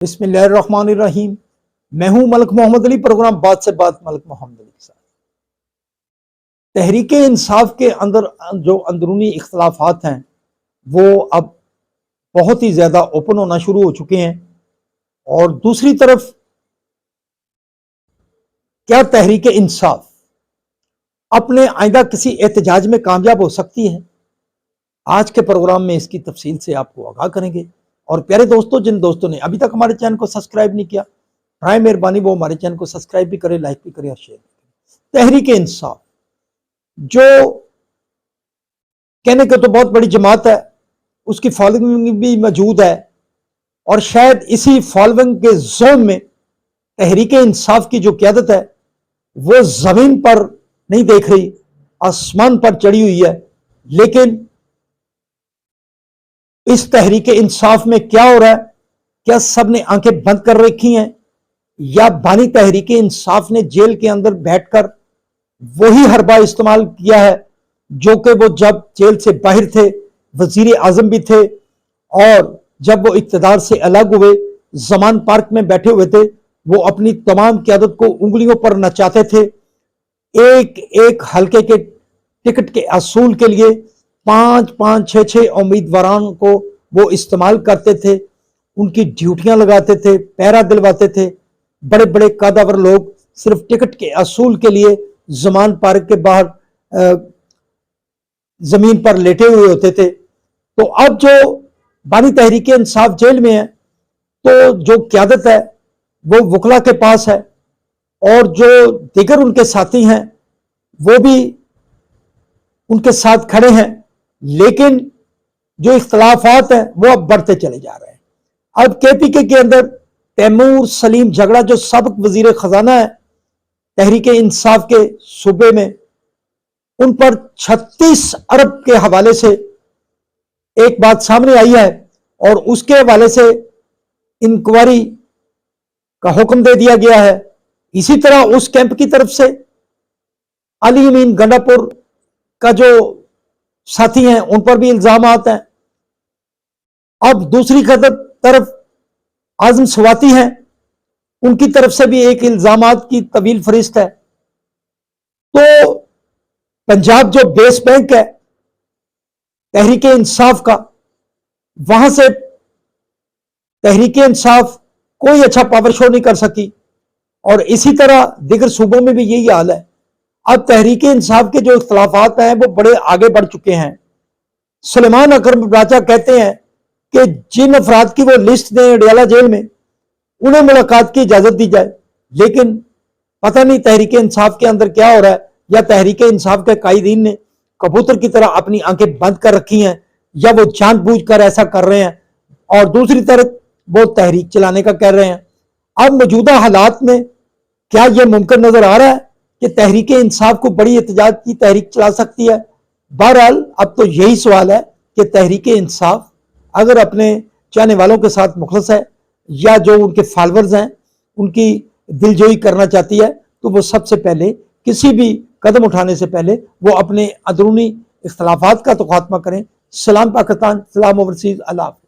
بسم اللہ الرحمن الرحیم۔ میں ہوں ملک محمد علی، پروگرام بات سے بات ملک محمد علی کے ساتھ۔ تحریک انصاف کے اندر جو اندرونی اختلافات ہیں وہ اب بہت ہی زیادہ اوپن ہونا شروع ہو چکے ہیں، اور دوسری طرف کیا تحریک انصاف اپنے آئندہ کسی احتجاج میں کامیاب ہو سکتی ہے؟ آج کے پروگرام میں اس کی تفصیل سے آپ کو آگاہ کریں گے۔ اور پیارے دوستوں، جن دوستوں نے ابھی تک ہمارے چینل کو سبسکرائب نہیں کیا، برائے مہربانی وہ ہمارے چینل کو سبسکرائب بھی کرے، لائک بھی کرے اور شیئر بھی کرے۔ تحریک انصاف جو کہنے کو تو بہت بڑی جماعت ہے، اس کی فالوئنگ بھی موجود ہے، اور شاید اسی فالوئنگ کے زون میں تحریک انصاف کی جو قیادت ہے وہ زمین پر نہیں دیکھ رہی، آسمان پر چڑھی ہوئی ہے۔ لیکن اس تحریک انصاف میں کیا ہو رہا ہے؟ کیا سب نے آنکھیں بند کر رکھی ہیں، یا بانی تحریک انصاف نے جیل کے اندر بیٹھ کر وہی حربہ استعمال کیا ہے جو کہ وہ جب جیل سے باہر تھے وزیر اعظم بھی تھے، اور جب وہ اقتدار سے الگ ہوئے زمان پارک میں بیٹھے ہوئے تھے، وہ اپنی تمام قیادت کو انگلیوں پر نچاتے تھے، ایک ایک حلقے کے ٹکٹ کے اصول کے لیے 5-5 6 امیدواران کو وہ استعمال کرتے تھے، ان کی ڈیوٹیاں لگاتے تھے، پہرا دلواتے تھے۔ بڑے بڑے قادور لوگ صرف ٹکٹ کے اصول کے لیے زمان پارک کے باہر زمین پر لیٹے ہوئے ہوتے تھے۔ تو اب جو بانی تحریک انصاف جیل میں ہے تو جو قیادت ہے وہ وکلا کے پاس ہے، اور جو دیگر ان کے ساتھی ہیں وہ بھی ان کے ساتھ کھڑے ہیں، لیکن جو اختلافات ہیں وہ اب بڑھتے چلے جا رہے ہیں۔ اب کے پی کے اندر تیمور سلیم جھگڑا جو سابق وزیر خزانہ ہے تحریک انصاف کے صوبے میں، ان پر 36 ارب کے حوالے سے ایک بات سامنے آئی ہے، اور اس کے حوالے سے انکوائری کا حکم دے دیا گیا ہے۔ اسی طرح اس کیمپ کی طرف سے علی امین گنڈا پور کا جو ساتھی ہیں ان پر بھی الزامات ہیں۔ اب دوسری طرف اعظم سواتی ہیں، ان کی طرف سے بھی ایک الزامات کی طویل فہرست ہے۔ تو پنجاب جو بیس بینک ہے تحریک انصاف کا، وہاں سے تحریک انصاف کوئی اچھا پاور شو نہیں کر سکی، اور اسی طرح دیگر صوبوں میں بھی یہی حال ہے۔ اب تحریک انصاف کے جو اختلافات ہیں وہ بڑے آگے بڑھ چکے ہیں۔ سلیمان اکرم راجہ کہتے ہیں کہ جن افراد کی وہ لسٹ دیں اڈیالہ جیل میں، انہیں ملاقات کی اجازت دی جائے، لیکن پتہ نہیں تحریک انصاف کے اندر کیا ہو رہا ہے، یا تحریک انصاف کے قائدین نے کبوتر کی طرح اپنی آنکھیں بند کر رکھی ہیں، یا وہ جان بوجھ کر ایسا کر رہے ہیں، اور دوسری طرف وہ تحریک چلانے کا کہہ رہے ہیں۔ اب موجودہ حالات میں کیا یہ ممکن نظر آ رہا ہے کہ تحریک انصاف کو بڑی احتجاج کی تحریک چلا سکتی ہے؟ بہرحال اب تو یہی سوال ہے کہ تحریک انصاف اگر اپنے چاہنے والوں کے ساتھ مخلص ہے، یا جو ان کے فالورز ہیں ان کی دلجوئی کرنا چاہتی ہے، تو وہ سب سے پہلے کسی بھی قدم اٹھانے سے پہلے وہ اپنے اندرونی اختلافات کا تو خاتمہ کریں۔ سلام پاکستان، سلام اوورسیز، اللہ حافظ۔